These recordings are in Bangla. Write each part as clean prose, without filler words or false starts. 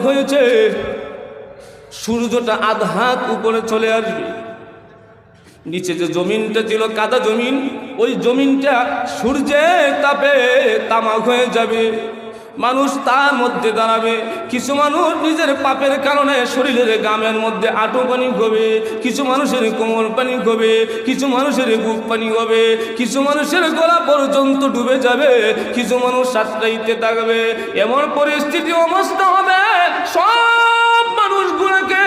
হয়েছে সূর্যটা আধা হাত উপরে চলে আসবে, নিচে যে জমিনটা ছিল কাদা জমিন, ওই জমিনটা সূর্যের তাপে তামাক হয়ে যাবে। মানুষ তার মধ্যে দাঁড়াবে। কিছু মানুষ নিজের পাপের কারণে শরীরের গামের মধ্যে আঁটু পানি হবে, কিছু মানুষের কোমর পানি হবে, কিছু মানুষের বুক পানি হবে, কিছু মানুষের গলা পর্যন্ত ডুবে যাবে, কিছু মানুষ সাতটাইতে থাকবে। এমন পরিস্থিতি অবস্থা হবে সব মানুষগুলোকে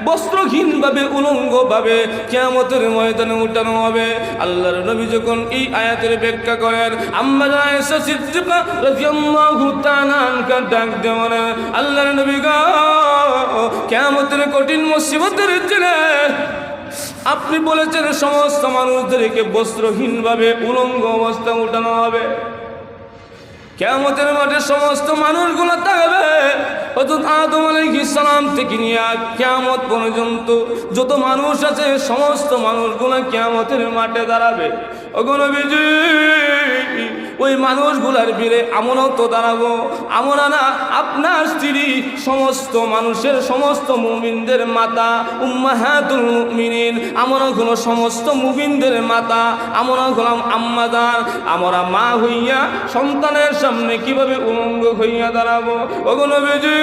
বস্ত্রহীনভাবে উলঙ্গভাবে কিয়ামতের ময়দানে উঠানো হবে। আল্লাহর নবী যখন এই আয়াতের ব্যাখ্যা করেন, আম্মা আয়েশা সিদ্দিকা রাদিয়াল্লাহু তাআলা আনহা ডাক দেওয়ার, আল্লাহর নবী গো, কিয়ামতের কঠিন মুসিবতের দিনে আপনি বলেছেন সমস্ত মানুষদেরকে বস্ত্রহীনভাবে উলঙ্গ অবস্থা উঠানো হবে। কিয়ামতের মাঠে সমস্ত মানুষগুলো থাকবে। হযরত আদম আলাইহিস সালাম থেকে নিয়ে কিয়ামত পর্যন্ত যত মানুষ আছে সমস্ত মানুষগুলো কিয়ামতের মাঠে দাঁড়াবে। ওগো নবীজি, ওই মানুষগুলার ভিড়ে আমরাও তো দাঁড়াবো। আমরা না, আপনার স্ত্রী, সমস্ত মানুষের, সমস্ত মুমিনদের মাতা, উম্মাহাতুল মুমিনিন, আমরা হলো সমস্ত মুমিনদের মাতা, আমরা হলাম আম্মাদান। আমরা মা হইয়া সন্তানের সামনে কিভাবে উলঙ্গ হইয়া দাঁড়াবো? ওগো নবীজি,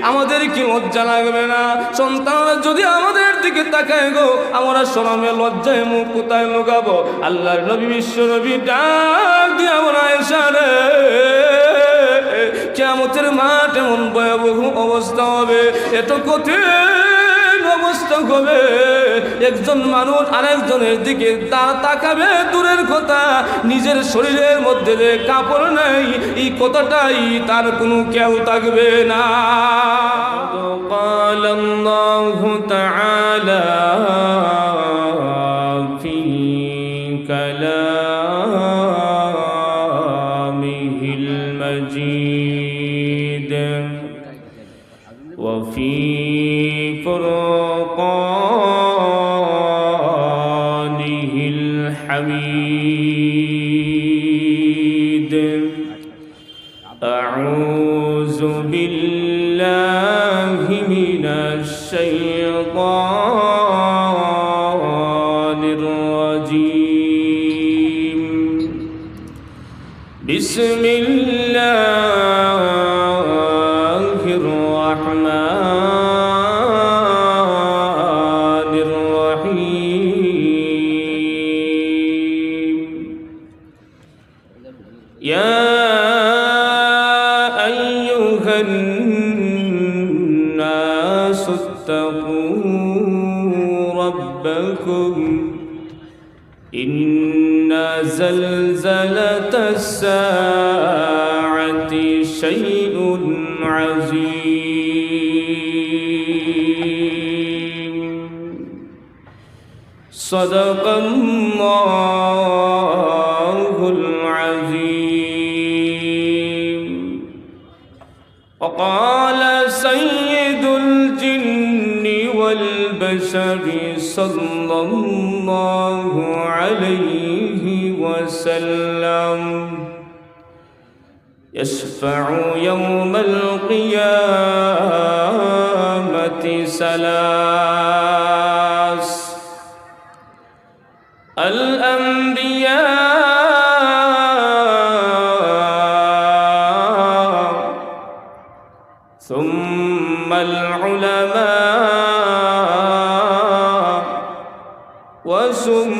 আমাদের কি লজ্জা লাগবে না? সন্তানরা যদি আমাদের দিকে তাকায় গো, আমরা শরমে লজ্জায় মুখ কোথায় লুকাবো? আল্লাহর নবী বিশ্ব নবী ডাক দিয়ে আমরা এসারে, কিয়ামতের মাঠ এমন ভয়াবহ অবস্থা হবে, এত কঠিন অবস্থা হবে, একজন মানুষ আরেকজনের দিকে তাকাবে দূরের কথা, নিজের শরীরের মধ্যে যে কাপড় নাই এই কথাটাই তার কোনো কেউ থাকবে না। قال الله تعالى في كلامه المجيد وفي فرقانه الحميد أعوذ بالله من الشيطان الرجيم بسم الله الرحمن الرحيم يا أيها الناس اتقوا ربكم إن زلزلة الساعة شيء عظيم صدق الله العظيم وقال سيد الجن والبشر صلى الله عليه وسلم يشفع يوم القيامة ثلاث الأنبياء ثم العلماء وثم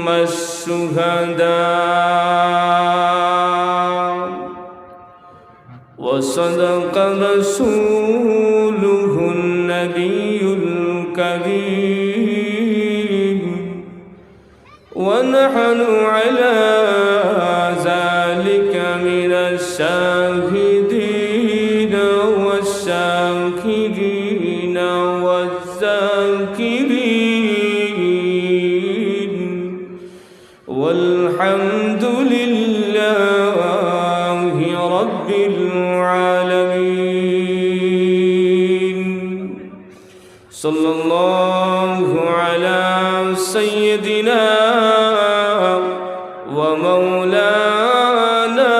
الشهداء وصدق رسوله النبي الكريم ونحن على ذلك من الشاهدين والشاكرين والذاكرين والحمد لله رب العالمين صلى الله على سيدنا ومولانا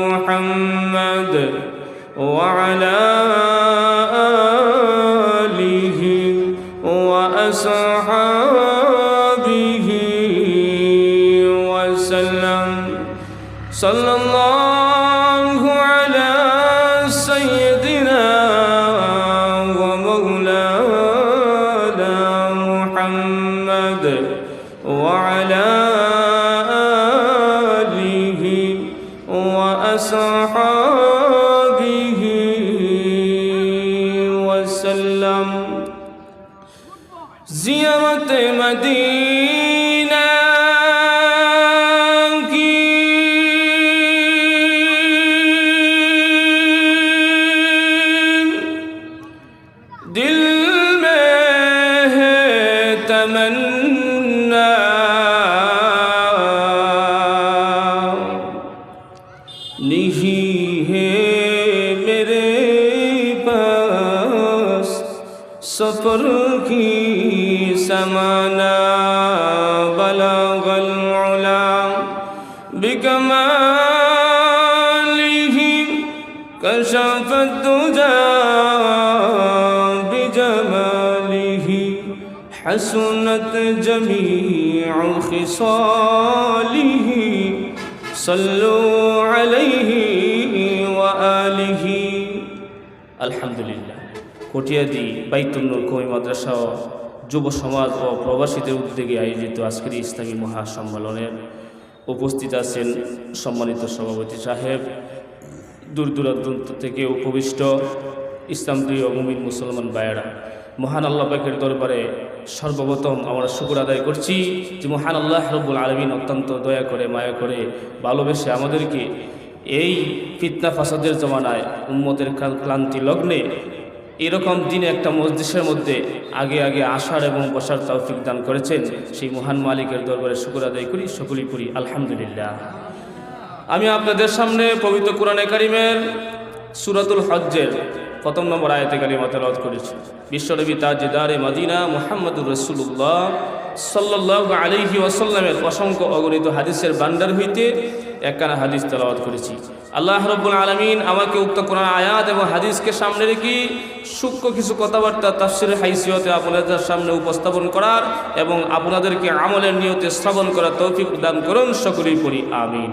محمد সাল্লাল্লাহু আলা সাইয়্যিদিনা ওয়া মাওলানা মুহাম্মদ ওয়া আলা আলিহি ওয়া আসহাবিহি ওয়া সাল্লাম। জিয়ারত মদিনা दिल में है तमन्ना, नहीं है मेरे पास सफर की समाना, बलगल उला बिकमालिही कशफत दुजा हसनत जमीउ खिसालिही सल्लु अलैहि व आलिहि। আলহামদুলিল্লাহ। কটিয়াদি বাইতুল নূর কওমি মাদ্রাসা ও যুব সমাজ ও প্রবাসীদের উদ্যোগে আয়োজিত আজকের ইসলামী মহাসম্মেলনের উপস্থিত আছেন সম্মানিত সভাপতি সাহেব, দূর দূরান্ত থেকে উপবিষ্ট ইসলাম প্রিয় মুমিন মুসলমান ভাইয়েরা, মহান আল্লাহ পাকের দরবারে সর্বপ্রথম আমরা শুকর আদায় করছি যে মহান আল্লাহ রব্বুল আলামিন অত্যন্ত দয়া করে মায়া করে ভালোবেসে আমাদেরকে এই ফিতনা ফাসাদের জমানায় উম্মতের ক্লান্তি লগ্নে এরকম দিনে একটা মজলিসের মধ্যে আগে আগে আসার এবং বসার তৌফিক দান করেছেন। সেই মহান মালিকের দরবারে শুকর আদায় করি, সকলেই করি আলহামদুলিল্লাহ। আমি আপনাদের সামনে পবিত্র কোরআনে কারিমের সূরাতুল হজ্জের প্রথম নম্বর আয়াতে কালিমা তেলাওয়াত করেছি। বিশ্বনবী তাজদারে মদিনা মুহাম্মদুর রাসূলুল্লাহ সাল্লাল্লাহু আলাইহি ওয়াসাল্লামের অসংখ্য অগণিত হাদিসের ভান্ডার হইতে একখানা হাদিস তেলাওয়াত করেছি। আল্লাহ রাব্বুল আলামিন আমাকে উক্ত কোরআন আয়াত এবং হাদিসকে সামনে রেখে সূক্ষ্ম কিছু কথাবার্তা তাফসীরের হাইসিয়তে আপনাদের সামনে উপস্থাপন করার এবং আপনাদেরকে আমলের নিয়তে শ্রবণ করার তৌফিক দান করুন, সকলেই পড়ি আমিন।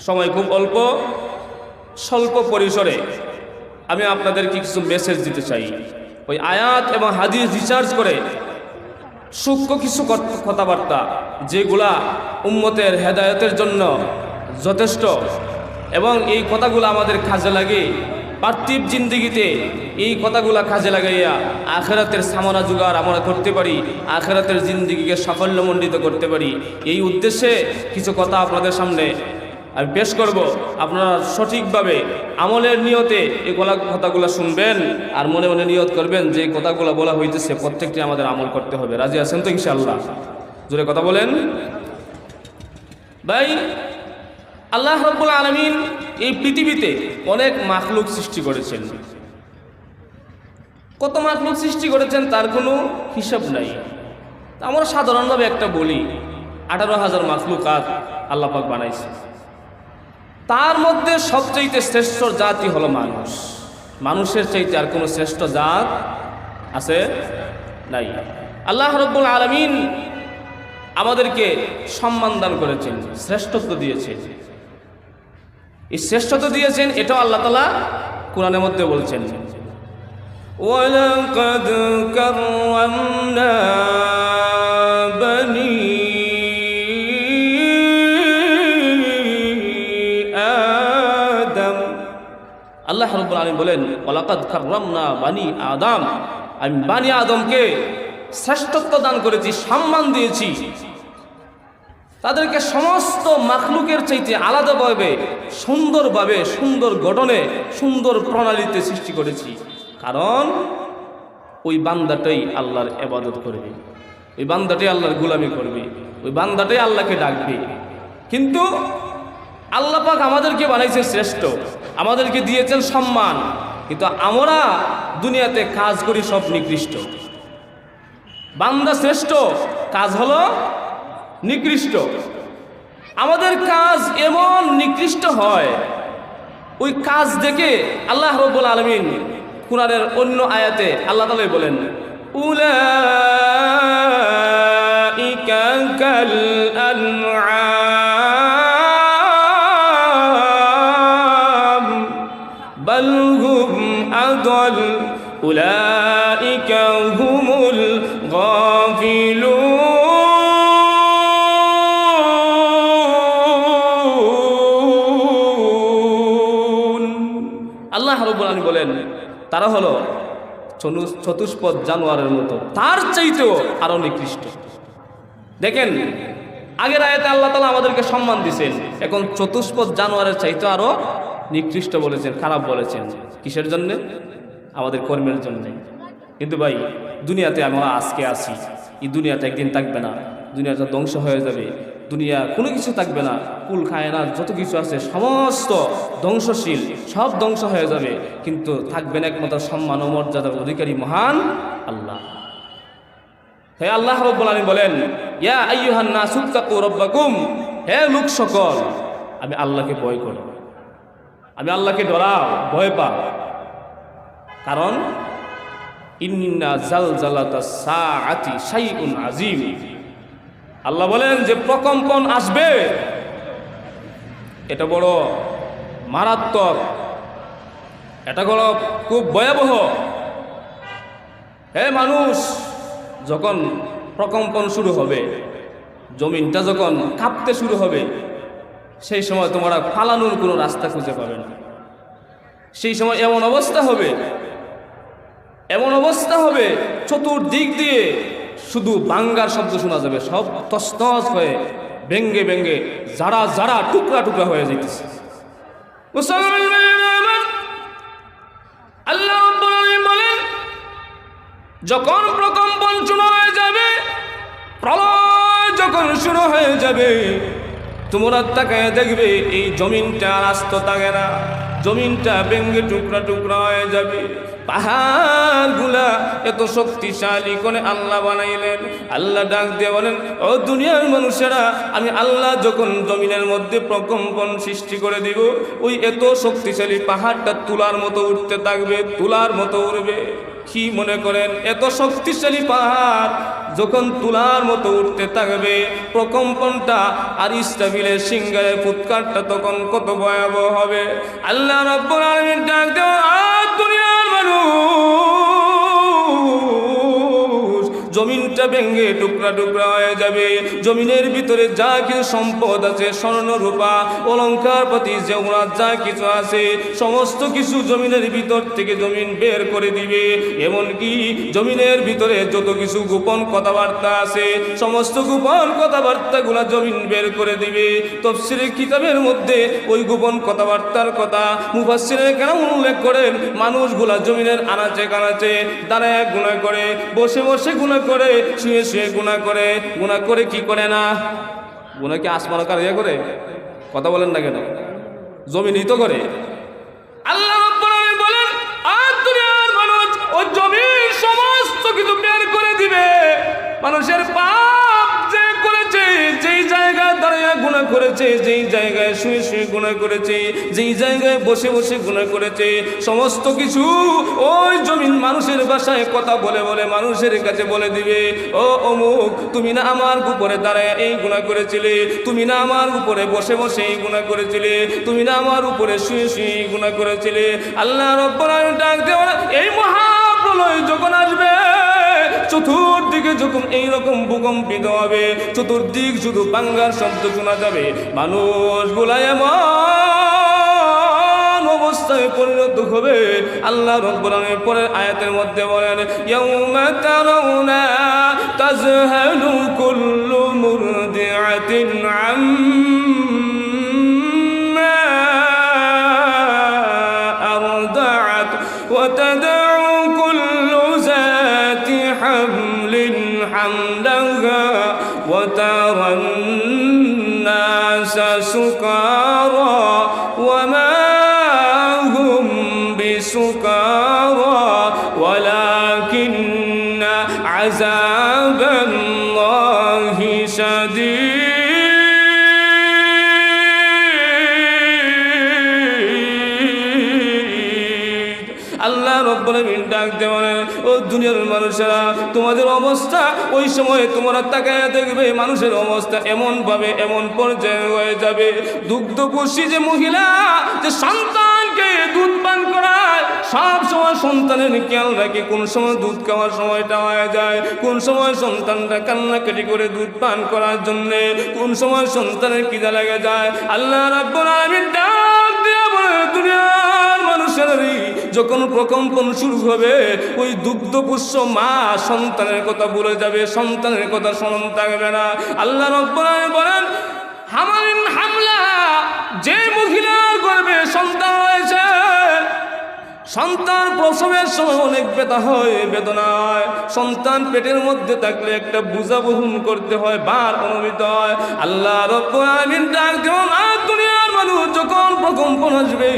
সময় খুব অল্প, স্বল্প পরিসরে আমি আপনাদেরকে কিছু মেসেজ দিতে চাই। ওই আয়াত এবং হাদিস রিসার্চ করে সূক্ষ্ম কিছু কথাবার্তা যেগুলা উম্মতের হেদায়েতের জন্য যথেষ্ট এবং এই কথাগুলো আমাদের কাজে লাগে, পার্থিব জিন্দেগিতে এই কথাগুলা কাজে লাগাইয়া আখিরাতের সামনা জোগাড় আমরা করতে পারি, আখিরাতের জিন্দেগিকে সাফল্যমণ্ডিত করতে পারি। এই উদ্দেশ্যে কিছু কথা আপনাদের সামনে আমি পেশ করব। আপনারা সঠিকভাবে আমলের নিয়তে এই কথাগুলো শুনবেন আর মনে মনে নিয়ত করবেন যে কথাগুলো বলা হইতেছে প্রত্যেকটি আমাদের আমল করতে হবে। রাজি আছেন তো ইনশাআল্লাহ? জোরে কথা বলেন ভাই। আল্লাহ রাব্বুল আলামিন এই পৃথিবীতে অনেক মাখলুক সৃষ্টি করেছেন। কত মাখলুক সৃষ্টি করেছেন তার কোনো হিসাব নাই। আমরা সাধারণভাবে একটা বলি 18,000 মাখলুকাত আল্লাহ পাক বানাইছে। তার মধ্যে সবচেয়ে শ্রেষ্ঠ জাতি হলো মানুষ। মানুষের চাইতে আর কোনো শ্রেষ্ঠ জাত আছে নাই। আল্লাহ রাব্বুল আলামিন আমাদেরকে সম্মান দান করেছেন, শ্রেষ্ঠত্ব দিয়েছেন। এই শ্রেষ্ঠত্ব দিয়েছেন এটাও আল্লাহ তাআলা কোরআনের মধ্যে বলছেন, ওয়ালাকাদ কাররামনা বানি আদম। আল্লাহ রাব্বুল আলামিন বলেন, ওয়ালাকাদ কাররামনা বানি আদম, আমি বানি আদমকে শ্রেষ্ঠত্ব দান করেছি, সম্মান দিয়েছি। তাদেরকে সমস্ত মাখলুকের চাইতে আলাদাভাবে সুন্দরভাবে সুন্দর গঠনে সুন্দর প্রণালীতে সৃষ্টি করেছি। কারণ ওই বান্দাটাই আল্লাহর ইবাদত করবে, ওই বান্দাটাই আল্লাহর গোলামি করবে, ওই বান্দাটাই আল্লাহকে ডাকবে। কিন্তু আল্লাহ পাক আমাদেরকে বানাইছে শ্রেষ্ঠ, আমাদেরকে দিয়েছেন সম্মান, কিন্তু আমরা দুনিয়াতে কাজ করি সব নিকৃষ্ট। বান্দা শ্রেষ্ঠ, কাজ হলো নিকৃষ্ট। আমাদের কাজ এমন নিকৃষ্ট হয়, ওই কাজ দেখে আল্লাহ রাব্বুল আলামিন কুরআনের অন্য আয়াতে আল্লাহ তাআলা বলেন, উলাইকা কাল আনআম উলাইকা হুমুল গাফিলুন। আল্লাহ রাব্বুল আলামিন বলেন তারা হলো চতুষ্পদ জানোয়ারের মতো, তার চাইতেও আরো নিকৃষ্ট। দেখেন আগের আয়াতে আল্লাহ তাআলা আমাদেরকে সম্মান দিয়েছেন, এখন চতুষ্পদ জানোয়ারের চাইতে আরো নিকৃষ্ট বলেছেন, খারাপ বলেছেন। কিসের জন্য? আমাদের কর্মের জন্য। কিন্তু ভাই দুনিয়াতে আমরা আজকে আছি, এই দুনিয়াতে একদিন থাকবে না, দুনিয়াটা ধ্বংস হয়ে যাবে, দুনিয়া কোনো কিছু থাকবে না, কুল কায়নাত যত কিছু আছে সমস্ত ধ্বংসশীল, সব ধ্বংস হয়ে যাবে, কিন্তু থাকবেন একমাত্র সম্মান ও মর্যাদার অধিকারী মহান আল্লাহ। হে আল্লাহ রাব্বুল আলামিন বলেন ইয়া আইয়ুহান নাসু তাকু রাব্বাকুম, হে লোক সকল আমি আল্লাহকে ভয় করো, আমি আল্লাহকে ডরাও, ভয় পাও। কারণ ইন্না জালজালাতাস সাআতি শাইউন আযীম, আল্লাহ বলেন যে প্রকম্পন আসবে, এটা বড় মারাত্মক, এটা বড় খুব ভয়াবহ। হে মানুষ, যখন প্রকম্পন শুরু হবে, জমিনটা যখন কাঁপতে শুরু হবে, সেই সময় তোমরা পালানোর কোনো রাস্তা খুঁজে পাবে না। সেই সময় এমন অবস্থা হবে, এমন অবস্থা হবে চতুর্দিক দিয়ে শুধু বাঙ্গার শব্দ শোনা যাবে, সব তছনছ হয়ে ভেঙ্গে ভেঙ্গে যারা যারা টুকরা টুকরা হয়ে যেতেছে। আল্লাহ রাব্বুল আলামিন বলেন যখন প্রকম্পন শুরু হয়ে যাবে, প্রলয় যখন শুরু হয়ে যাবে, তোমরা তাকায় দেখবে এই জমিনটা আর আস্ত থাকে না, জমিনটা ভেঙ্গে টুকরা টুকরা হয়ে যাবে। পাহাড়গুলা এত শক্তিশালী করে আল্লাহ বানাইলেন। আল্লাহ ডাক দিয়ে বলেন ও দুনিয়ার মানুষেরা, আমি আল্লাহ যখন জমিনের মধ্যে প্রকম্পন সৃষ্টি করে দিব, ওই এত শক্তিশালী পাহাড়টা তুলার মতো উঠতে থাকবে, তুলার মতো উঠবে। কি মনে করেন এত শক্তিশালী পাহাড় যখন তুলার মতো উঠতে থাকবে, প্রকম্পনটা আর ইসরাফিলের সিংহারের ফুৎকারটা তখন কত ভয়াবহ হবে। আল্লাহ রাব্বুল আলামিন ডাক দেন দুনিয়ার মানুষ, জমিনটা ভেঙ্গে টুকরা টুকরা হয়ে যাবে, জমিনের ভিতরে যা কিছু সম্পদ আছে, স্বর্ণ রূপা অলংকার পাতি জেওরাত যা কিছু আছে, সমস্ত কিছু জমিনের ভিতর থেকে জমিন বের করে দিবে। এমনকি জমিনের ভিতরে যত কিছু গোপন কথাবার্তা আছে, সমস্ত গোপন কথাবার্তাগুলা জমিন বের করে দিবে। তাফসীরের কিতাবের মধ্যে ওই গোপন কথাবার্তার কথা মুফাসসিরে কেরাম উল্লেখ করেন, মানুষগুলা জমিনের আনাচে কানাচে দাঁড়ায় গুনাহ করে, বসে বসে গুনাহ করে, শুয়ে শুয়ে গুনাহ করে। গুনাহ করে কি করে না? গুনাহ কি আসমানে কার ইয়ে করে? কথা বলেন না কেন? জমিনই তো করে। আল্লাহ রাব্বুল আলামিন বলেন আর দুনিয়ার মানুষ ওই জমিন সমস্ত কিছু বের করে দিবে। মানুষের পাপ যে করেছে, যেই জায়গায় দাঁড়িয়ে গুনাহ করেছে, যেই জায়গায় শুয়ে শুয়ে গুনাহ করেছে, যেই জায়গায় বসে বসে গুনাহ করেছে, সমস্ত কিছু ওই জমিন মানুষের ভাষায় কথা বলে বলে মানুষের কাছে বলে দিবে ও অমুক, তুমি না আমার উপরে দাঁড়ায় এই গুনাহ করেছিলে, তুমি না আমার উপরে বসে বসে এই গুনাহ করেছিলে, তুমি না আমার উপরে শুয়ে শুয়ে এই গুনাহ করেছিলে। আল্লাহ রাব্বুল আলামিন ডাক দেওয়া এই মহাপ্রলয় যখন আসবে, চতুর্দিকে যখন এইরকম ভূকম্পিত হবে, চতুর্দিক শুধু বাঙ্গার শব্দ শোনা যাবে, মানুষগুলা এমন অবস্থায় পরিণত হবে। আল্লাহ রাব্বুল আলামিন পরের আয়াতের মধ্যে বলেন ইয়াউমা তারাউনা তাযহালু কুল্লু মুরদিআতিন আম্মা আরদাআত ওয়া তাদউ কুল্লু যাতি হামলিন হামলাহা ওয়া তারান নাসা সুকারা ওয়া মা হুম বিসুকারা ওয়ালাকিন্না আযাবাল্লাহি শাদীদ। আল্লাহ রাব্বুল আলামিন ডাক দেওয়া ও দুনিয়ার মানুষেরা, তোমাদের অবস্থা ওই সময় তোমরা তাকায় দেখবে মানুষের অবস্থা এমন ভাবে এমন পর্যায়ে হয়ে যাবে, দুগ্ধপোষী যে মহিলা যে সন্তানকে দুধ পান করায় সব সময় সন্তানের খেয়াল রাখে, কোন সময় দুধ খাওয়ার সময়টা হয়ে যায়, কোন সময় সন্তানটা কান্নাকাটি করে দুধ পান করার জন্যে, কোন সময় সন্তানের খিদা লেগে যায়। আল্লাহ রাব্বুল আলামিন ডাক দিয়া বলে, দুনিয়ার মানুষেরই যখন প্রকম্পন শুরু হবে, ওই দুগ্ধপুষ্য মা সন্তানের কথা ভুলে যাবে, সন্তানের কথা স্মরণ থাকবে না। আল্লাহ রাব্বুল আলামিন বলেন, হামালিন হামলা, যে মহিলার গর্ভে সন্তান রয়েছে, সন্তান প্রসবের সময় অনেক ব্যথা হয়, বেদনা হয়, সন্তান পেটের মধ্যে থাকলে একটা বোঝা বহন করতে হয়, বার অনুভূত হয়। আল্লাহ রাব্বুল আলামিন ডাক দেন, আর দুনিয়ার মানুষ যখন প্রকম্পন আসবে,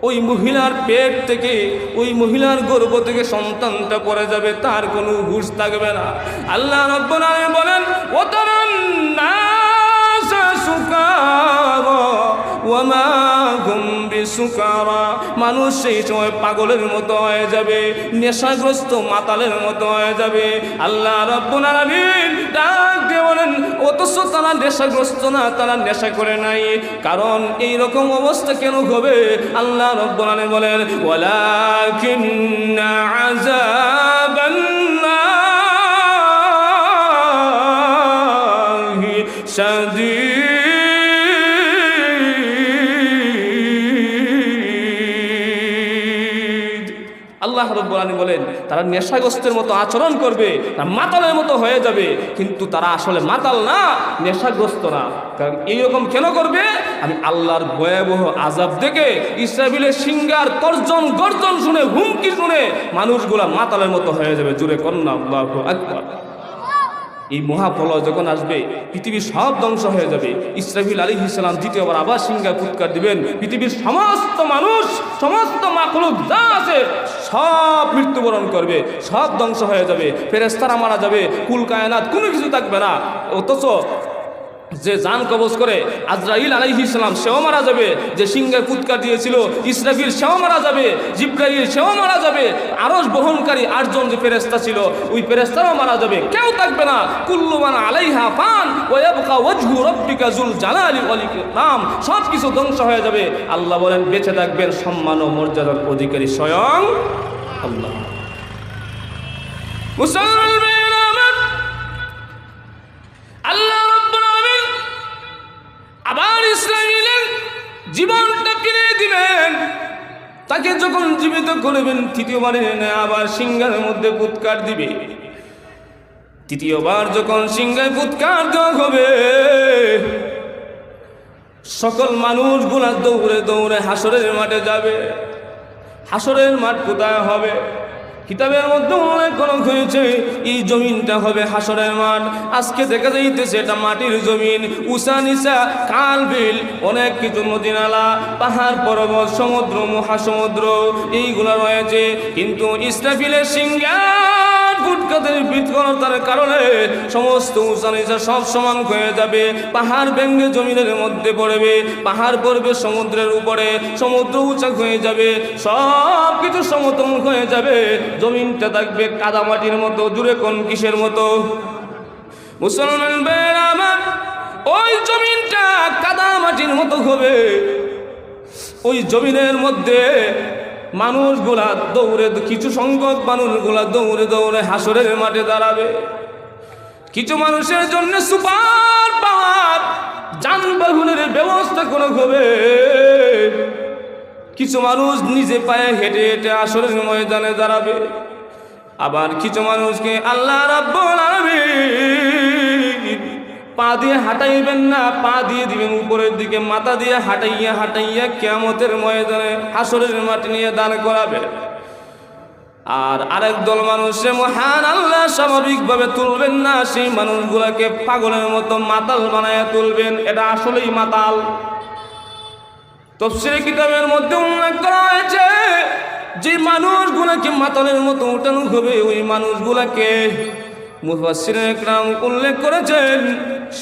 ওই মহিলার পেট থেকে, ওই মহিলার গর্ভ থেকে সন্তানটা পড়ে যাবে, তার কোনো হুঁশ থাকবে না। আল্লাহ রাব্বুল আলামিন বলেন, ওয়াতারান নাস সুকারা ওয়া মা হুম বিসুকারা, মানুষ সেই সময় পাগলের মতো হয়ে যাবে, নেশাগ্রস্ত মাতালের মতো হয়ে যাবে। আল্লাহ রাব্বুল আলামিন ডাক দিয়ে বলেন, অথচ তারা নেশাগ্রস্ত না, তারা নেশা করে নাই। কারণ এই রকম অবস্থা কেন হবে? আল্লাহ রাব্বুল আলামিন বলেন, ওয়ালাকিন্না আযাবাল্লাহি শাদীদ। আল্লাহ রাব্বুল আলামিন বলেন, তারা নেশাগ্রস্তের মতো আচরণ করবে, তারা মাতালের মতো হয়ে যাবে, কিন্তু তারা আসলে মাতাল না, নেশাগ্রস্ত না। কারণ এইরকম কেন করবে? আমি আল্লাহর ভয়াবহ আযাব দেখে, ইসরাফিলের সিংহার তর্জন গর্জন শুনে, হুমকি শুনে মানুষগুলা মাতালের মতো হয়ে যাবে। জোরে কন্যা আল্লাহু আকবার। এই মহাপ্রলয় যখন আসবে, পৃথিবীর সব ধ্বংস হয়ে যাবে। ইসরাফিল আলাইহিস সালাম দ্বিতীয়বার আবার সিংহায় ফুৎকার দিবেন, পৃথিবীর সমস্ত মানুষ, সমস্ত মাখলুক যা আছে সব মৃত্যুবরণ করবে, সব ধ্বংস হয়ে যাবে, ফেরেশতারা মারা যাবে, কুল কায়নাত কোনো কিছু থাকবে না। অথচ যে জান কবজ করে আজরাইল আলাইহিস সালাম সেও মারা যাবে, যে সিংহায় ফুৎকার দিয়েছিল ইসরাফিল সেও মারা যাবে, জিবরাইল সেও মারা যাবে, আরশ বহনকারী 8 জন যে ফেরেশতা ছিল ওই ফেরেশতারাও মারা যাবে, কেউ থাকবে না। কুল্লু মান আলাইহা ফান ওয়া ইয়াবকা ওয়াজহু রাব্বিকা যুল জালালি ওয়াল ইকরাম, সব কিছু ধ্বংস হয়ে যাবে। আল্লাহ বলেন, বেঁচে থাকবেন সম্মান ও মর্যাদার অধিকারী স্বয়ং আল্লাহ। মুসলমান আল্লাহ রাব্বুল আলামিন আবার ইসরাঈলের জীবনটা ফিরে দিবেন। তাকে যখন জীবিত করবেন, তৃতীয়বারে আবার সিংহার মধ্যে ফুৎকার দিবে। তৃতীয়বার যখন সিংহায় ফুৎকার দেওয়া হবে, সকল মানুষগুলা দৌড়ে দৌড়ে হাসরের মাঠে যাবে। হাসরের মাঠ কোথায় হবে? কিতাবের মধ্যে উল্লেখ করা হয়েছে, এই জমিনটা হবে হাসরের মাঠ। আজকে দেখা যাইতেছে এটা মাটির জমিন, উঁচা নিচা খাল বিল, অনেক কিছু নদী নালা, পাহাড় পর্বত, সমুদ্র, মহাসমুদ্র এইগুলো রয়েছে। কিন্তু ইসরাফিলের সিংহার ফুৎকারের বিকলতার কারণে সমস্ত উঁচা নিচা সব সমান হয়ে যাবে। পাহাড় ভেঙে জমিনের মধ্যে পড়বে, পাহাড় পড়বে সমুদ্রের উপরে, সমুদ্র উঁচা হয়ে যাবে, সব কিছু সমতল হয়ে যাবে, জমিনটা থাকবে কাদামাটির মতো। জুড়ে কোন কিসের মতো? মুসলমান ভাইরা আমার, ওই জমিনটা কাদামাটির মতো হবে। ওই জমিনের মধ্যে মানুষগুলা দৌড়ে, কিছু সংখ্যক মানুষগুলা দৌড়ে দৌড়ে হাসরের মাঠে দাঁড়াবে। কিছু মানুষের জন্য সুপার পাওয়ার যানবাহনের ব্যবস্থা করা হবে। কিছু মানুষ নিজে পায়ে হেঁটে হেঁটে হাসরের ময়দানে দাঁড়াবে। আবার কিছু মানুষকে আল্লাহ রাব্বুল আলামিন পা দিয়ে হাঁটাইবেন না, পা দিয়ে দিবেন উপরের দিকে, মাথা দিয়ে হাঁটাইয়া হাঁটাইয়া কিয়ামতের ময়দানে হাসরের মাটি নিয়ে দাঁড় করাবে। আর আরেক দল মানুষে মহান আল্লাহ স্বাভাবিকভাবে তুলবেন না, সেই মানুষগুলাকে পাগলের মতো মাতাল বানায় তুলবেন। এটা আসলেই মাতাল। তাফসীরে কিতাবের মধ্যে উল্লেখ করা হয়েছে, যে মানুষগুলাকে মাতালের মতো উঠানো হবে, ওই মানুষগুলাকে মুফাসসিরে ইকরাম উল্লেখ করেছেন,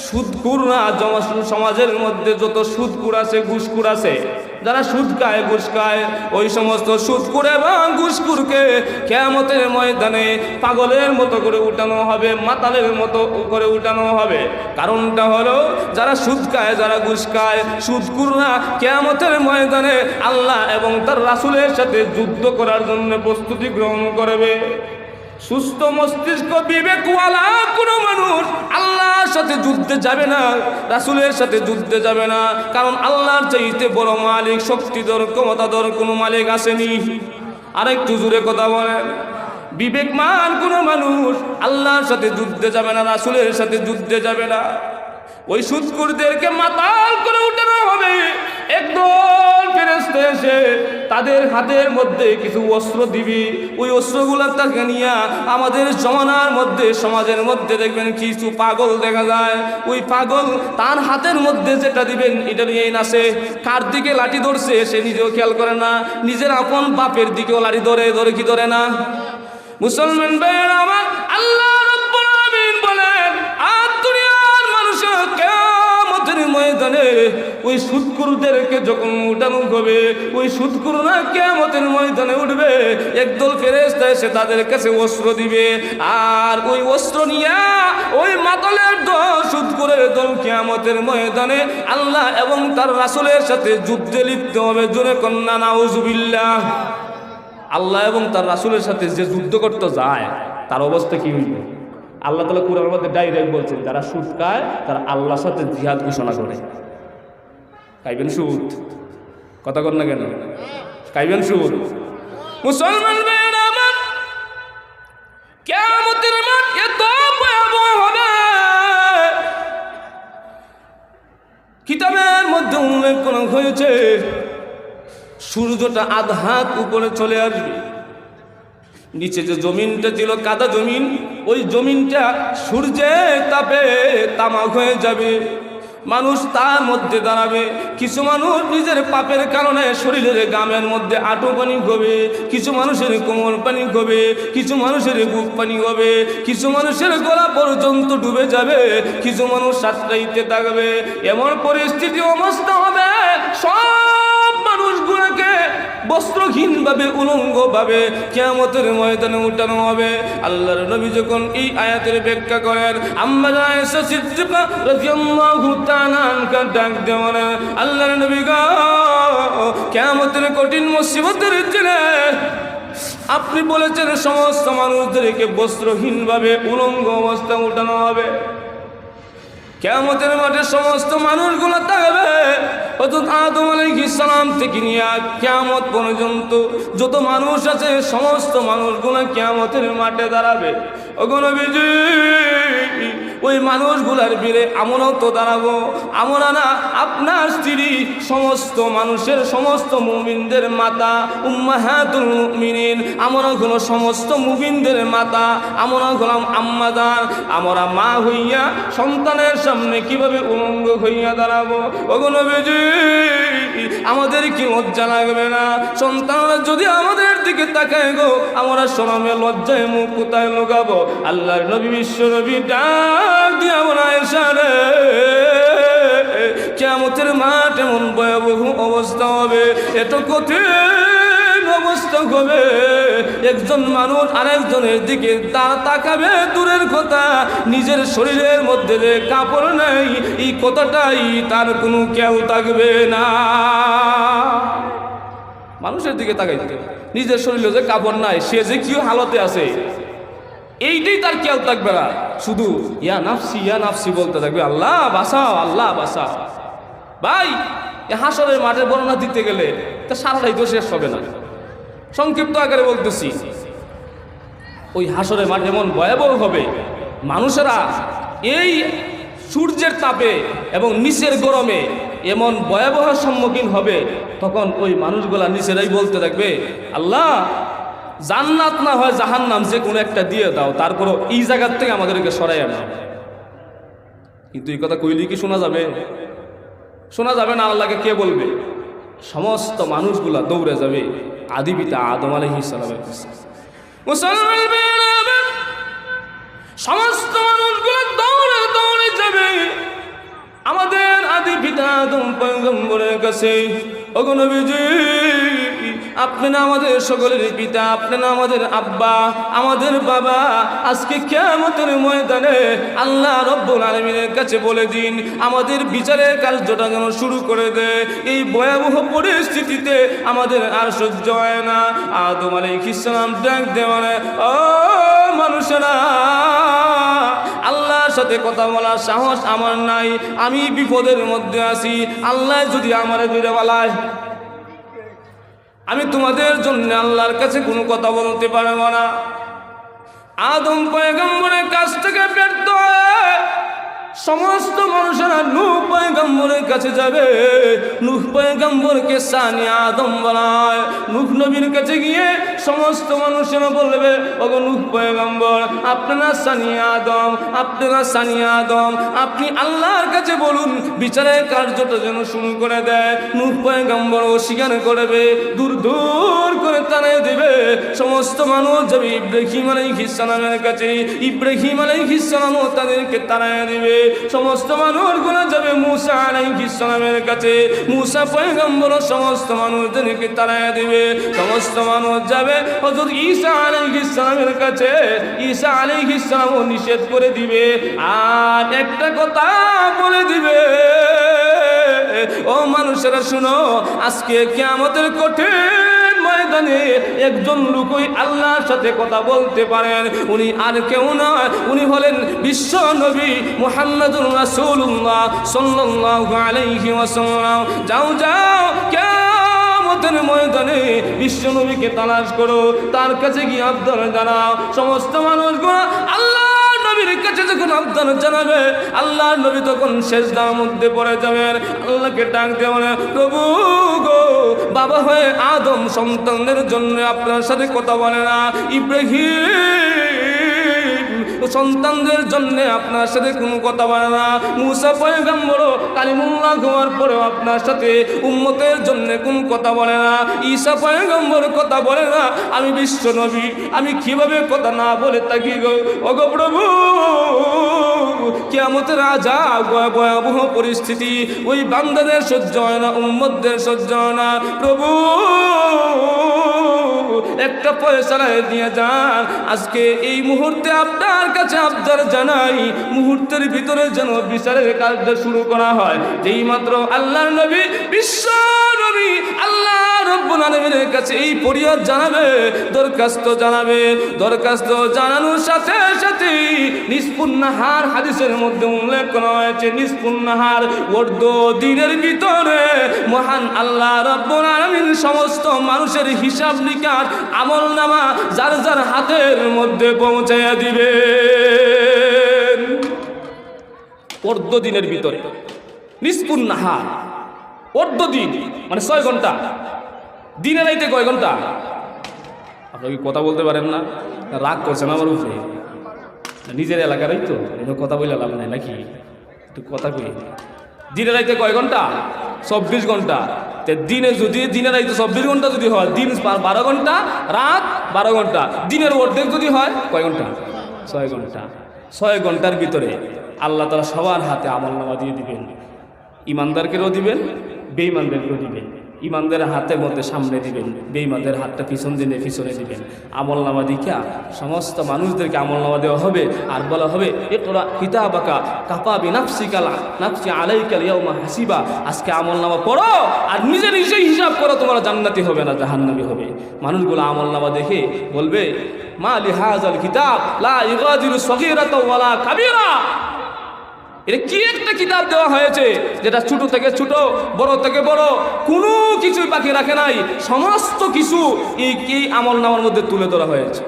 সুদখোররা, সমাজের মধ্যে যত সুদখোর আছে, ঘুষখোর আছে, যারা সুদ খায় ঘুষ খায় ওই সমস্ত সুদখোর এবং ঘুষখোরকে কিয়ামতের ময়দানে পাগলের মতো করে উঠানো হবে, মাতালের মতো করে উঠানো হবে। কারণটা হলো যারা সুদ খায়, যারা ঘুষ খায়, সুদখোররা কিয়ামতের ময়দানে আল্লাহ এবং তার রাসূলের সাথে যুদ্ধ করার জন্য প্রস্তুতি গ্রহণ করবে। সুস্থ মস্তিষ্ক বিবেকওয়ালা কোনো মানুষ আল্লাহর সাথে যুদ্ধে যাবে না, রাসূলের সাথে যুদ্ধে যাবে না। কারণ আল্লাহর চাইতে বড় মালিক, শক্তিধর, ক্ষমতাধর কোনো মালিক আসেনি। আরেকটু জোরে কথা বলেন। বিবেকমান কোনো মানুষ আল্লাহর সাথে যুদ্ধে যাবে না, রাসূলের সাথে যুদ্ধে যাবে না। ওই সুদখোরদেরকে মাতাল করে উঠানো হবে। একদল ফেরেশতা এসে তাদের হাতের মধ্যে কিছু অস্ত্র দিবি, ওই অস্ত্রগুলো তাকে নিয়ে আমাদের জমানার মধ্যে, সমাজের মধ্যে দেখবেন কিছু পাগল দেখা যায়। ওই পাগল তার হাতের মধ্যে যেটা দিবেন এটা নিয়েই নাচে। কার দিকে লাঠি ধরছে সে নিজেও খেয়াল করে না, নিজের আপন বাপের দিকেও লাঠি ধরে, ধরে কি ধরে না? মুসলমান ভাইয়েরা আমার, আল্লাহ রাব্বুল আলামিন বলেন আর দুনিয়ার মানুষের কিয়ামতের ময়দানে ওই সুদখোরদেরকে যখন উঠানো হবে, ওই সুদখোররা কিয়ামতের ময়দানে উঠবে। একদল ফেরেশতা এসে তাদের কাছে অস্ত্র দিবে, আর ওই অস্ত্র নিয়ে ওই মাতালের দল, সুদখোরের দল কিয়ামতের ময়দানে আল্লাহ এবং তার রাসূলের সাথে যুদ্ধে লিপ্ত হবে। জোরে কন্যা নাউজুবিল্লাহ। আল্লাহ এবং তার রাসূলের সাথে যে যুদ্ধ করতে যায় তার অবস্থা কি হইবে? আল্লাহ তাআলা কুরআনের মধ্যে ডাইরেক্ট বলছেন, যারা সুদ খায় তারা আল্লাহর সাথে জিহাদ ঘোষণা করে। খাইবেন সুদ? কথা কর না কেন? খাইবেন সুদ? মুসলমান ভাইয়েরা আমার, কিয়ামতের মাঠ এত ভয়াবহ হবে, কিতাবের মধ্যে উল্লেখ করা হয়েছে সূর্যটা আধ হাত উপরে চলে আসবে। নিচে যে জমিনটা ছিল কাদা জমিন, ওই জমিনটা সূর্যের তাপে তামাক হয়ে যাবে। মানুষ তার মধ্যে দাঁড়াবে। কিছু মানুষ নিজের পাপের কারণে শরীরের গামের মধ্যে আঁটু পানি হবে, কিছু মানুষের কোমর পানি হবে, কিছু মানুষের বুক পানি হবে, কিছু মানুষের গলা পর্যন্ত ডুবে যাবে, কিছু মানুষ সাঁতরাইতে থাকবে। এমন পরিস্থিতি অবস্থা হবে সব মানুষগুলোকে বস্ত্রহীনভাবে, উলঙ্গভাবে কিয়ামতের ময়দানে উঠানো হবে। আল্লাহর নবী যখন এই আয়াতের ব্যাখ্যা করেন, আম্মা আয়েশা সিদ্দিকা রাদিয়াল্লাহু তাআলা আনহা ডাক দেওয়ার, আল্লাহর নবী গো, কিয়ামতের কঠিন মুসিবতের দিনে আপনি বলেছেন সমস্ত মানুষদেরকে বস্ত্রহীনভাবে উলঙ্গ অবস্থায় উঠানো হবে। কিয়ামতের মাঠে সমস্ত মানুষগুলো থাকবে। হযরত আদম আলাইহিস সালাম থেকে নিয়ে কিয়ামত পর্যন্ত যত মানুষ আছে সমস্ত মানুষগুলো কিয়ামতের মাঠে দাঁড়াবে। ওগো নবীজি, ওই মানুষগুলার ভিড়ে আমরাও তো দাঁড়াবো। আমরা না, আপনার স্ত্রী, সমস্ত মানুষের, সমস্ত মুমিনদের মাতা, উম্মাহাতুল মুমিনিন, আমরা হলো সমস্ত মুমিনদের মাতা, আমরা হলাম আম্মাদার। আমরা মা হইয়া সন্তানের সামনে কিভাবে উলঙ্গ হইয়া দাঁড়াবো? ওগো নবীজি, আমাদের কি লজ্জা লাগবে না? সন্তানরা যদি আমাদের দিকে তাকায় গো, আমরা শরমে লজ্জায় মুখ কোথায় লুকাবো? আল্লাহর নবী, বিশ্ব নবী ডাক দিয়ে আমরা এসারে, কিয়ামতের মাঠ এমন ভয়াবহ অবস্থা হবে, এত কঠিন অবস্থা হবে, একজন মানুষ আরেকজনের দিকে তাকাবে দূরের কথা, নিজের শরীরের মধ্যে যে কাপড় নাই এই কথাটাই তার কোনো কেউ থাকবে না। মানুষের দিকে তাকাইতে, নিজের শরীরে যে কাপড় নাই, সে যে কি হালতে আছে এইটাই তার কেউ থাকবে না। শুধু ইয়া নাফসি, ইয়া নাফসি বলতে থাকবে, আল্লাহ বাঁচাও, আল্লাহ বাঁচাও। ভাই, হাসরের মাঠে বর্ণনা দিতে গেলে তা সারাটাই তো শেষ হবে না। সংক্ষিপ্ত আকারে বলতেছি, ওই হাসরের মাঠে এমন ভয়াবহ হবে, মানুষেরা এই সূর্যের তাপে এবং নিচের গরমে এমন ভয়াবহ সম্মুখীন হবে, তখন ওই মানুষগুলা নিচেরাই বলতে থাকবে, আল্লাহ জান্নাত না হয় জাহান্নাম, যে কোনো একটা দিয়ে দাও, তারপরও এই জায়গার থেকে আমাদেরকে সরাইয়া নাও। কিন্তু এই কথা কইলে কি শোনা যাবে? শোনা যাবে না। আল্লাহকে কে বলবে? সমস্ত মানুষগুলা দৌড়ে যাবে আদি পিতা আদম আলাইহিস সালামের কাছে। মুসলমান সমস্ত মানুষগুলো দৌড়ে দৌড়ে যাবে আমাদের আদি পিতা আদম পয়গম্বরের কাছে। ওগো নবীজি, আপনি না আমাদের সকলের পিতা, আপনি না আমাদের আব্বা, আমাদের বাবা। আজকে কিয়ামতের ময়দানে আল্লাহ রব্বুল আলামিনের কাছে বলে দিন, আমাদের বিচারের কার্যটা যেন শুরু করে দেয়। এই ভয়াবহ পরিস্থিতিতে আমাদের আর সহ্য হয় না। আদম আলাইহিস সালাম ডাক দেওয়ানে, ও মানুষেরা, আল্লাহর সাথে কথা বলার সাহস আমার নাই, আমি বিপদের মধ্যে আছি। আল্লাহ যদি আমারে ধরে বলায়, আমি তোমাদের জন্য আল্লাহর কাছে কোনো কথা বলতে পারবো না। আদম পয়গম্বরের কাছ থেকে ব্যর্থ হয়ে সমস্ত মানুষেরা নূহ পয়গম্বরের কাছে যাবে। নূহ পয়গম্বরকে সানি আদম বলা হয়। নূহ নবীর কাছে গিয়ে সমস্ত মানুষেরা বলবে, ওগো নূহ পয়গম্বর, আপনারা সানি আদম, আপনারা সানি আদম, আপনি আল্লাহর কাছে বলুন বিচারের কার্যটা যেন শুরু করে দেয়। নূহ পয়গম্বর অস্বীকার করবে, দূর দূর করে তাড়িয়ে দেবে। সমস্ত মানুষ যাবে ইব্রাহিম আলাইহিস সালামের কাছে, ইব্রাহিম আলাইহিস সালামও তাদেরকে তাড়িয়ে দিবে। সমস্ত মানুষগুলো যাবে মূসা আলাইহিস সালামের কাছে, মূসা পয়গম্বর সমস্ত মানুষদেরকে তাড়িয়ে দিবে। সমস্ত মানুষ যাবে হযরত ঈসা আলাইহিস সালামের কাছে, ঈসা আলাইহিস সালামও নিষেধ করে দিবে। আর একটা কথা বলে দিবে, ও মানুষেরা শুনো, আজকে কিয়ামতের কঠিন ময়দানে একজন লোকই আল্লাহর সাথে কথা বলতে পারেন। উনি আর কেউ নয়, উনি হলেন বিশ্ব নবী মুহাম্মদুর রাসূলুল্লাহ সাল্লাল্লাহু আলাইহি ওয়াসাল্লাম। যাও যাও, কিয়ামতের ময়দানে বিশ্ব নবীকে তালাশ করো, তার কাছে গিয়ে আবদার জানাও। সমস্ত মানুষগুলো আল্লাহ নবীর কাছে যখন আবদার জানাবে, আল্লাহর নবী তখন সেজদার মধ্যে পড়ে যাবেন, আল্লাহকে ডাক দেবেন, প্রভু গো, বাবা হয়ে আদম সন্তানদের জন্য আপনার সাথে কথা বলে না, ইব্রাহিম সন্তানদের জন্য আপনার সাথে কোনো কথা বলে না, মূসা পয়গম্বর কালিমুল্লাহ হওয়ার পরেও আপনার সাথে উম্মতের জন্য কোনো কথা বলে না, ঈসা পয়গম্বর কথা বলে না, আমি বিশ্ব নবী, আমি কিভাবে কথা না বলে থাকি গো? ওগো প্রভু, কিয়ামতের আযাব ভয়াবহ পরিস্থিতি, ওই বান্দাদের সহ্য হয় না, উম্মতদের সহ্য হয় না। প্রভু একটা ফয়সালা দিয়ে যান, আজকে এই মুহূর্তে আপনার কাছে আবদার জানাই, মুহূর্তের ভিতরে যেন বিচারের কাজটা শুরু করা হয়। যেই মাত্র আল্লাহর নবী, বিশ্ব নবী আল্লাহ রব্বুল আলামিনের কাছে এই ফরিয়াদ জানাবে, দরখাস্ত জানাবে, দরখাস্ত জানানোর সাথে সাথে নিসফুন নাহার হাদিসের মধ্যে উল্লেখ করা হয়েছে, নিসফুন নাহার অর্ধ দিনের ভিতরে মহান আল্লাহ রব্বুল আলামিন সমস্ত মানুষের হিসাব নিকাশ আমলনামা যার যার হাতের মধ্যে পৌঁছাইয়া দিবে। অর্ধ দিনের ভিতরে, নিসফুন নাহার অর্ধ দিন মানে 6 ঘন্টা। দিনে রাইতে কয় ঘন্টা? আপনারা কি কথা বলতে পারেন না? রাগ করছেন আমার উপরে? নিজের এলাকারই তো, কথা বলে লাভ নাই নাকি? একটু কথা কই। দিনে রাইতে কয় ঘন্টা? 24 ঘন্টা। দিনে যদি দিনে রাইতে 24 ঘন্টা যদি হয়, দিন 12 ঘন্টা, রাত 12 ঘন্টা। দিনের অর্ধেক যদি হয় কয় ঘন্টা? 6 ঘন্টা। 6 ঘন্টার ভিতরে আল্লাহ তাআলা সবার হাতে আমলনামা দিয়ে দিবেন। ইমানদারকেও দিবেন, বেঈমানদেরকেও দিবেন। ইমানদের হাতের মধ্যে সামনে দিবেন, বেঈমানদের হাতটা পিছন দিনে পিছনে দিবেন। আমলনামা দেখা সমস্ত মানুষদেরকে আমলনামা দেওয়া হবে, আর বলা হবে, ইকরা কিতাবাকা কাফা বিনাফসিকা নাফসি আলাইকা ইয়াউমা হাসিবা। আজকে আমলনামা পড়ো আর নিজে নিজেই হিসাব করো, তোমরা জান্নাতি হবে না জাহান্নামী হবে। মানুষগুলো আমলনামা দেখে বলবে, মা লিহাযাল কিতাব লা ইগাদিরু সগীরাতাও ওয়ালা কাবীরা। এটা কি একটা কিতাব দেওয়া হয়েছে যেটা ছোট থেকে ছোট, বড় থেকে বড়, কোনো কিছুই বাকি রাখে নাই, সমস্ত কিছু এই আমলনামার মধ্যে তুলে ধরা হয়েছে।